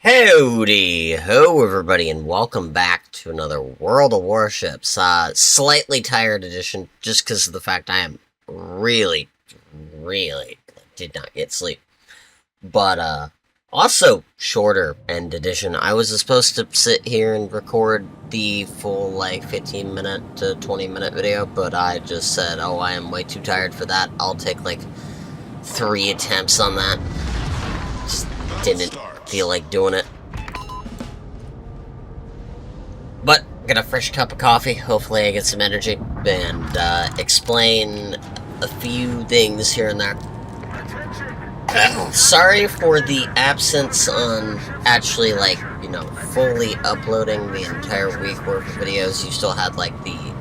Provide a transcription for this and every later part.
Howdy ho, everybody, and welcome back to another World of Warships. Slightly tired edition, just because of the fact I am really did not get sleep. But, also shorter end edition. I was supposed to sit here and record the full, 15-minute to 20-minute video, but I just said, oh, I am way too tired for that. I'll take, 3 attempts on that. Just didn't feel like doing it. But get a fresh cup of coffee, hopefully I get some energy, and explain a few things here and there. Sorry for the absence on actually, fully uploading the entire week worth of videos. You still had, the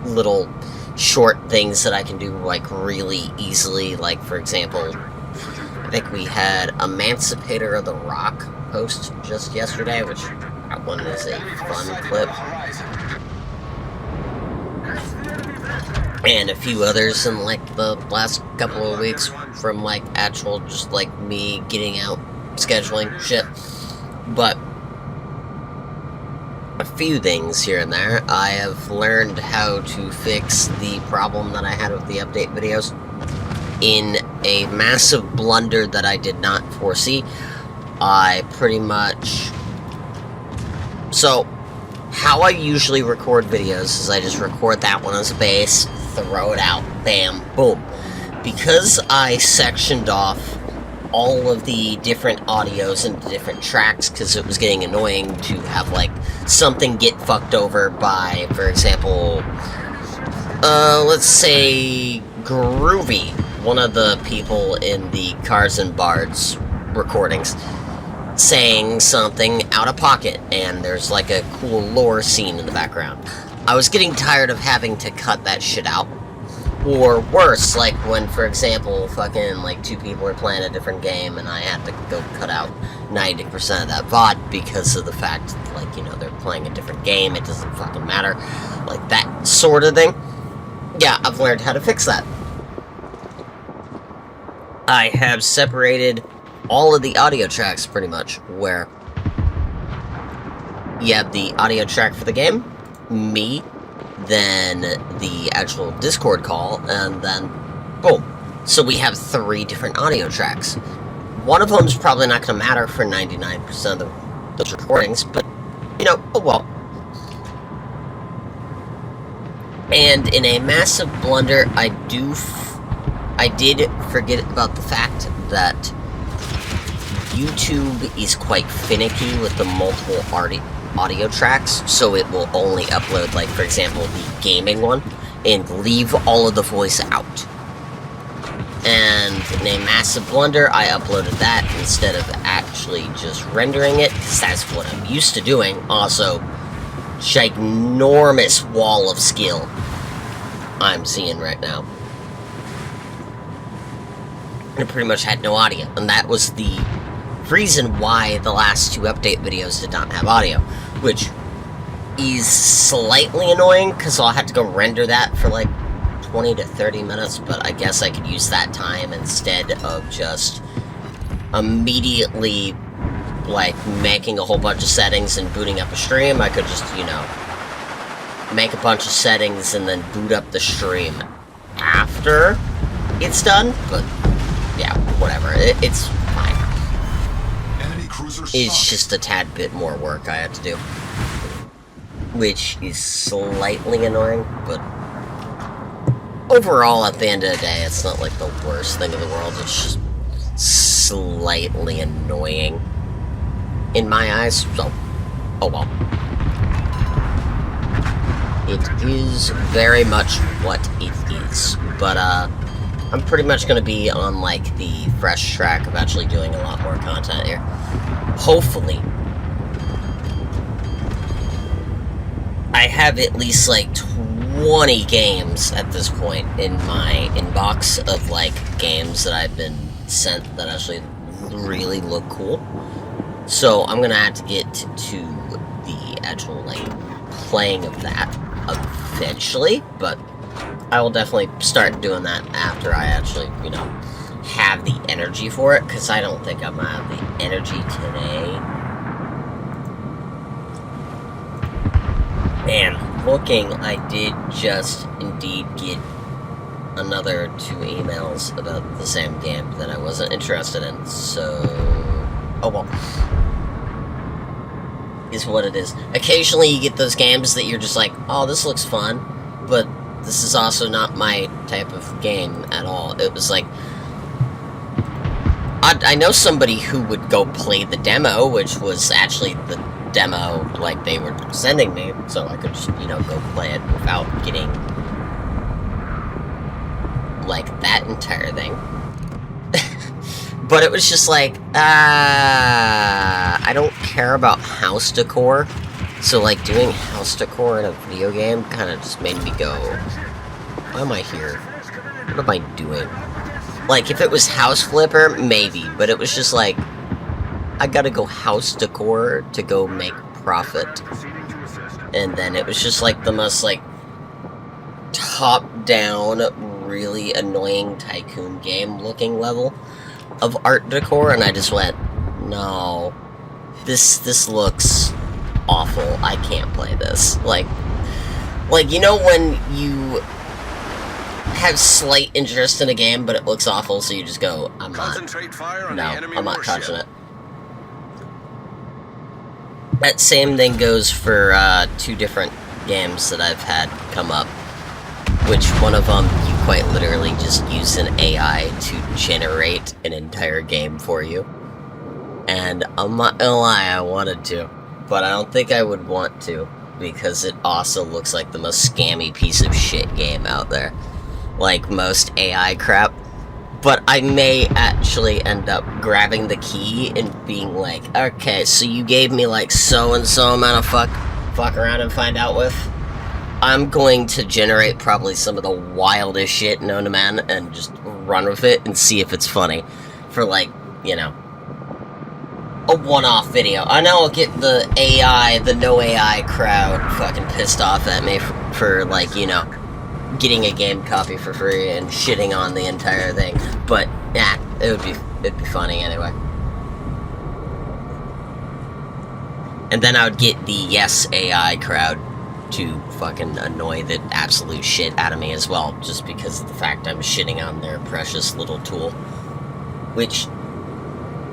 little short things that I can do, really easily. For example, I think we had Emancipator of the Rock post just yesterday, which that one is a fun clip. And a few others in, the last couple of weeks from, actual, just, me getting out, scheduling shit. But a few things here and there. I have learned how to fix the problem that I had with the update videos in a massive blunder that I did not foresee. So, how I usually record videos is I just record that one as a base, throw it out, bam, boom. Because I sectioned off all of the different audios into different tracks, because it was getting annoying to have, something get fucked over by, for example, let's say Groovy, one of the people in the Cars and Bards recordings, saying something out of pocket, and there's a cool lore scene in the background. I was getting tired of having to cut that shit out. Or worse, when, for example, fucking, 2 people are playing a different game, and I had to go cut out 90% of that VOD because of the fact, they're playing a different game, it doesn't fucking matter. That sort of thing. Yeah, I've learned how to fix that. I have separated all of the audio tracks, pretty much, where you have the audio track for the game, me, then the actual Discord call, and then boom. So we have 3 different audio tracks. One of them's probably not going to matter for 99% of those recordings, but, oh well. And in a massive blunder, I did forget about the fact that YouTube is quite finicky with the multiple audio tracks, so it will only upload, for example, the gaming one, and leave all of the voice out. And in a massive blunder, I uploaded that instead of actually just rendering it, because that's what I'm used to doing. Also, ginormous wall of skill I'm seeing right now. And it pretty much had no audio, and that was the reason why the last 2 update videos did not have audio, which is slightly annoying, because I'll have to go render that for 20 to 30 minutes, but I guess I could use that time instead of just immediately, making a whole bunch of settings and booting up a stream. I could just, make a bunch of settings and then boot up the stream after it's done, but yeah, whatever, it's fine. It's just a tad bit more work I have to do, which is slightly annoying, but overall, at the end of the day, it's not the worst thing in the world. It's just slightly annoying in my eyes, so oh well. It is very much what it is, but I'm pretty much going to be on, the fresh track of actually doing a lot more content here. Hopefully. I have at least, 20 games at this point in my inbox of, games that I've been sent that actually really look cool. So, I'm going to have to get to the actual, playing of that eventually, but I will definitely start doing that after I actually, have the energy for it, because I don't think I'm gonna have the energy today And looking, I did just indeed get another 2 emails about the same game that I wasn't interested in, so... oh well. Is what it is. Occasionally you get those games that you're just like, oh, this looks fun, but this is also not my type of game at all. It was like... I know somebody who would go play the demo, which was actually the demo, like, they were sending me, so I could just, you know, go play it without getting, like, that entire thing. But it was just like, I don't care about house decor, so, like, doing house decor in a video game kind of just made me go, why am I here? What am I doing? Like, if it was House Flipper, maybe, but it was just like, I gotta go house decor to go make profit. And then it was just like the most, like, top-down, really annoying tycoon game looking level of art decor, and I just went, no, this looks awful, I can't play this. Like, you know when you have slight interest in a game, but it looks awful, so you just go, I'm not touching it. That same thing goes for 2 different games that I've had come up, which one of them you quite literally just use an AI to generate an entire game for you. And I'm not gonna lie, I wanted to, but I don't think I would want to, because it also looks like the most scammy piece of shit game out there. Like most AI crap. But I may actually end up grabbing the key and being like, okay, so you gave me like so-and-so amount of fuck around and find out with. I'm going to generate probably some of the wildest shit known to man and just run with it and see if it's funny. For like, you know, a one-off video. I know I'll get the AI, the no AI crowd fucking pissed off at me for like, you know, getting a game copy for free and shitting on the entire thing, but yeah, it'd be funny anyway. And then I would get the yes AI crowd to fucking annoy the absolute shit out of me as well, just because of the fact I'm shitting on their precious little tool, which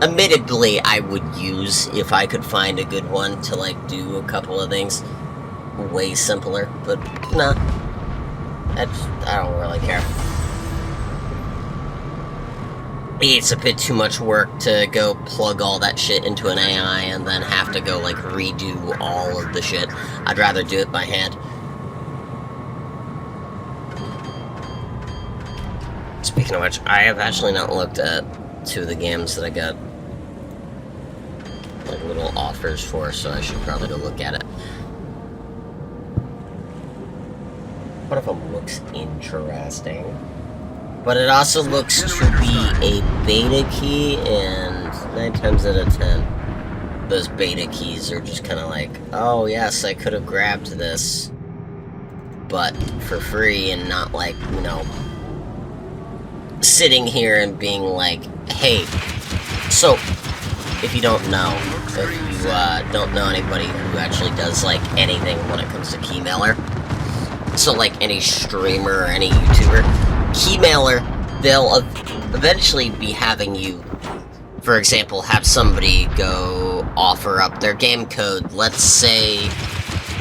admittedly I would use if I could find a good one to like do a couple of things way simpler, but nah. I don't really care. It's a bit too much work to go plug all that shit into an AI and then have to go, like, redo all of the shit. I'd rather do it by hand. Speaking of which, I have actually not looked at 2 of the games that I got, like, little offers for, so I should probably go look at it. One of them looks interesting, but it also looks to be a beta key, and 9 times out of 10, those beta keys are just kind of like, oh yes, I could have grabbed this, but for free, and not like, you know, sitting here and being like, hey, so, if you don't know, if you don't know anybody who actually does, like, anything when it comes to Keymailer, so like any streamer or any YouTuber, Keymailer, they'll eventually be having you, for example, have somebody go offer up their game code. Let's say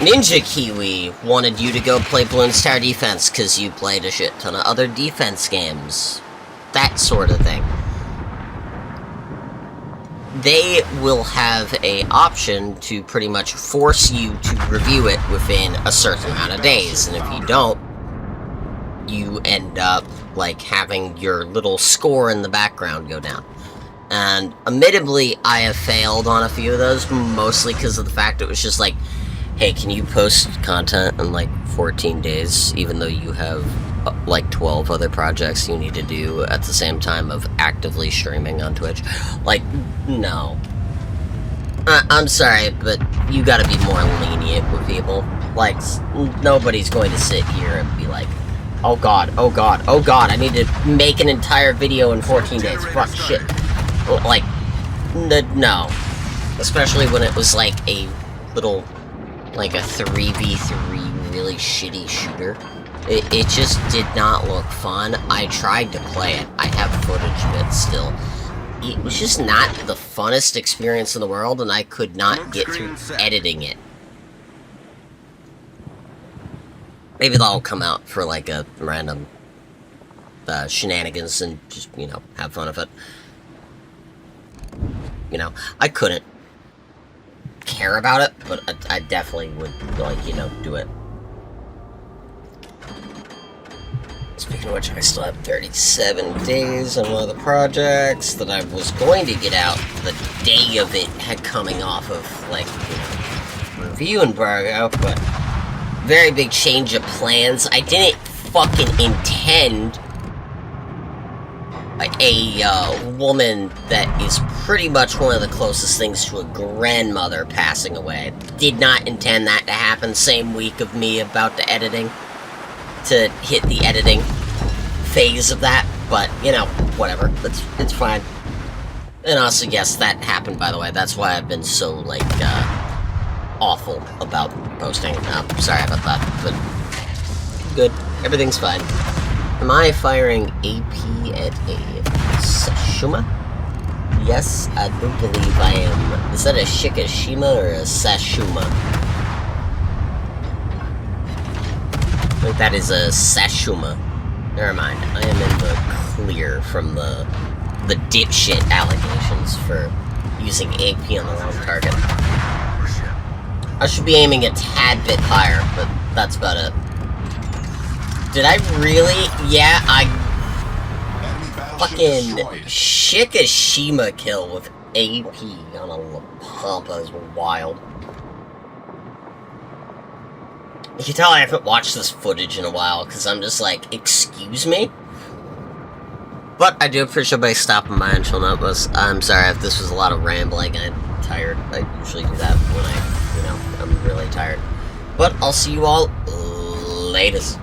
Ninja Kiwi wanted you to go play Bloons Tower Defense because you played a shit ton of other defense games. That sort of thing. They will have an option to pretty much force you to review it within a certain amount of days, and if you don't, you end up, like, having your little score in the background go down. And, admittedly, I have failed on a few of those, mostly because of the fact it was just like, hey, can you post content in, like, 14 days, even though you have, like, 12 other projects you need to do at the same time of actively streaming on Twitch? Like, no. I'm sorry, but you gotta be more lenient with people. Like, nobody's going to sit here and be like, oh god, oh god, oh god, I need to make an entire video in 14 days. Fuck, shit. Like, no. Especially when it was like a little like a 3v3 really shitty shooter. It just did not look fun. I tried to play it. I have footage of it still. It was just not the funnest experience in the world, and I could not get through editing it. Maybe that'll come out for like a random shenanigans and just, you know, have fun with it. You know, I couldn't care about it, but I definitely would, like, you know, do it. Speaking of which, I still have 37 days on one of the projects that I was going to get out the day of it had coming off of, like, you know, review embargo, but very big change of plans. I didn't fucking intend a woman that is pretty much one of the closest things to a grandmother passing away. Did not intend that to happen same week of me about to hit the editing phase of that, but, you know, whatever, it's fine. And also, yes, that happened, by the way. That's why I've been so, like, awful about posting. Sorry about that, but good. Everything's fine. Am I firing AP at a Sashuma? Yes, I do believe I am. Is that a Shikishima or a Sashuma? I think that is a Sashuma. Never mind. I am in the clear from the dipshit allegations for using AP on the wrong target. I should be aiming a tad bit higher, but that's about it. Did I really? Yeah, I fucking Shikishima kill with AP on a La Pampa is wild. You can tell I haven't watched this footage in a while, because I'm just like, excuse me? But I do appreciate everybody stopping by and chilling out with us. I'm sorry if this was a lot of rambling. I'm tired. I usually do that when I'm really tired. But I'll see you all latest.